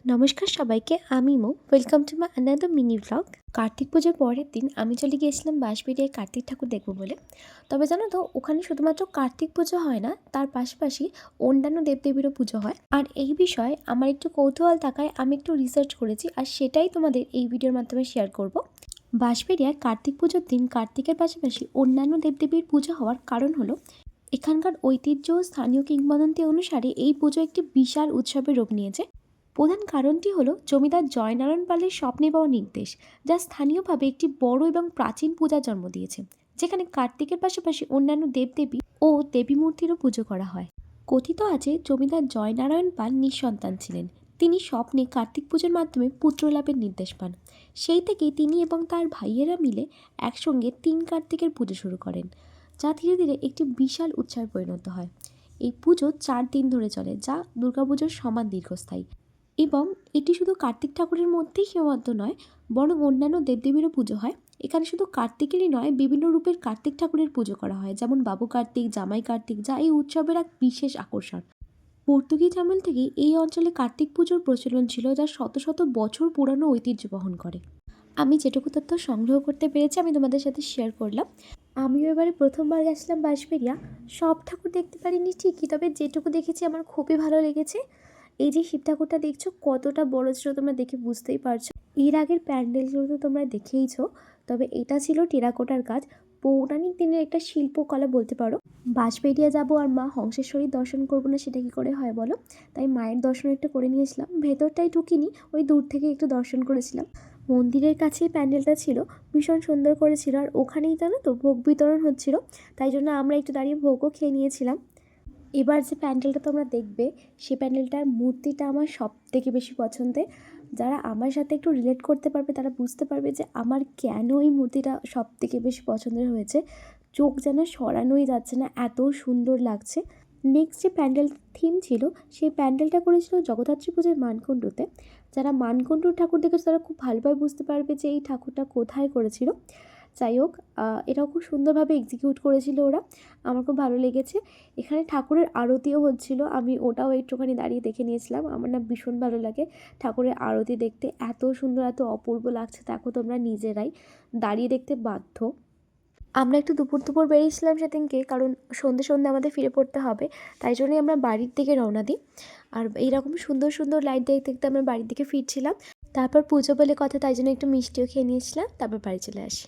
নমস্কার সবাইকে, আমি মো। Welcome to my another mini blog. Kartik পুজোর পরের দিন আমি চলে গিয়েছিলাম বাঁশবেড়িয়ায় কার্তিক ঠাকুর দেখবো বলে। তবে জানো তো, ওখানে শুধুমাত্র কার্তিক পুজো হয় না, তার পাশাপাশি অন্যান্য দেবদেবীরও পুজো হয়। আর এই বিষয়ে আমার একটু কৌতূহল থাকায় আমি একটু রিসার্চ করেছি, আর সেটাই তোমাদের এই ভিডিওর মাধ্যমে শেয়ার করব। বাঁশবেড়িয়ায় কার্তিক পুজোর দিন কার্তিকের পাশাপাশি অন্যান্য দেবদেবীর পুজো হওয়ার কারণ হলো, এখানকার ঐতিহ্য ও স্থানীয় কিংবদন্তি অনুসারে এই পুজো একটি বিশাল উৎসবের রূপ নিয়েছে। প্রধান কারণটি হলো জমিদার জয়নারায়ণ পালের স্বপ্নে পাওয়া নির্দেশ, যা স্থানীয়ভাবে একটি বড় এবং প্রাচীন পূজার জন্ম দিয়েছে, যেখানে কার্তিকের পাশাপাশি অন্যান্য দেবদেবী ও দেবী মূর্তিরও পুজো করা হয়। কথিত আছে, জমিদার জয়নারায়ণ পাল নিঃসন্তান ছিলেন। তিনি স্বপ্নে কার্তিক পুজোর মাধ্যমে পুত্র লাভের নির্দেশ পান। সেই থেকেই তিনি এবং তার ভাইয়েরা মিলে একসঙ্গে ৩ কার্তিকের পুজো শুরু করেন, যা ধীরে ধীরে একটি বিশাল উৎসবে পরিণত হয়। এই পুজো ৪ দিন ধরে চলে, যা দুর্গাপুজোর সমান দীর্ঘস্থায়ী। এবং এটি শুধু কার্তিক ঠাকুরের মধ্যেই সীমাবদ্ধ নয়, বরং অন্যান্য দেবদেবীরও পুজো হয়। এখানে শুধু কার্তিকেরই নয়, বিভিন্ন রূপের কার্তিক ঠাকুরের পুজো করা হয়, যেমন বাবু কার্তিক, জামাই কার্তিক, যা এই উৎসবের এক বিশেষ আকর্ষণ। পর্তুগিজ আমল থেকেই এই অঞ্চলে কার্তিক পুজোর প্রচলন ছিল, যা শত শত বছর পুরানো ঐতিহ্য বহন করে। আমি যেটুকু তথ্য সংগ্রহ করতে পেরেছি আমি তোমাদের সাথে শেয়ার করলাম। আমিও এবারে প্রথমবার গেছিলাম বাঁশবেড়িয়া। সব ঠাকুর দেখতে পারিনি ঠিকই, তবে যেটুকু দেখেছি আমার খুবই ভালো লেগেছে। এই যে শিব ঠাকুরটা দেখছো, কতটা বড় ছিল তোমরা দেখে বুঝতেই পারছো। এর আগের প্যান্ডেলগুলো তো তোমরা দেখেইছো, তবে এটা ছিল টেরাকোটার কাজ। পৌরাণিক দিনের একটা শিল্পকলা বলতে পারো। বাঁশবেড়িয়া যাবো আর মা হংসেশ্বরীর দর্শন করবো না, সেটা কি করে হয় বলো? তাই মায়ের দর্শন একটু করে নিয়েছিলাম। ভেতরটাই ঢুকিনি, ওই দূর থেকে একটু দর্শন করেছিলাম। মন্দিরের কাছেই প্যান্ডেলটা ছিল, ভীষণ সুন্দর করেছিল। আর ওখানেই জানো তো ভোগ বিতরণ হচ্ছিল, তাই জন্য আমরা একটু দাঁড়িয়ে ভোগও খেয়ে নিয়েছিলাম। এবার যে প্যান্ডেলটা তোমরা দেখবে, সেই প্যান্ডেলটার মূর্তিটা আমার সব থেকে বেশি পছন্দের। যারা আমার সাথে একটু রিলেট করতে পারবে তারা বুঝতে পারবে যে আমার কেন এই মূর্তিটা সব থেকে বেশি পছন্দের হয়েছে। চোখ যেন সরানোই যাচ্ছে না, এত সুন্দর লাগছে। নেক্সট যে প্যান্ডেল থিম ছিল, সেই প্যান্ডেলটা করেছিল জগদ্ধাত্রী পুজোর মানকুণ্ডুতে। যারা মানকুণ্ডুর ঠাকুর দেখেছে তারা খুব ভালোভাবে বুঝতে পারবে যে এই ঠাকুরটা কোথায় করেছিল। যাই হোক, এটাও খুব সুন্দরভাবে এক্সিকিউট করেছিল ওরা, আমার খুব ভালো লেগেছে। এখানে ঠাকুরের আরতিও হচ্ছিল, আমি ওটাও একটুখানি দাঁড়িয়ে দেখে নিয়েছিলাম। আমার না ভীষণ ভালো লাগে ঠাকুরের আরতি দেখতে, এত সুন্দর এত অপূর্ব লাগছে, দেখো তোমরা নিজেরাই, দাঁড়িয়ে দেখতে বাধ্য। আমরা একটু দুপুর দুপুর বেরিয়েছিলাম সেদিনকে, কারণ সন্ধে সন্ধে আমাদের ফিরে পড়তে হবে, তাই জন্যই আমরা বাড়ির দিকে রওনা দিই। আর এইরকম সুন্দর সুন্দর লাইট দেখতে দেখতে আমরা বাড়ির দিকে ফিরছিলাম। তারপর পুজো বলে কথা, তাই জন্য একটু মিষ্টিও খেয়ে নিয়েছিলাম, তারপর বাড়ি চলে আসি।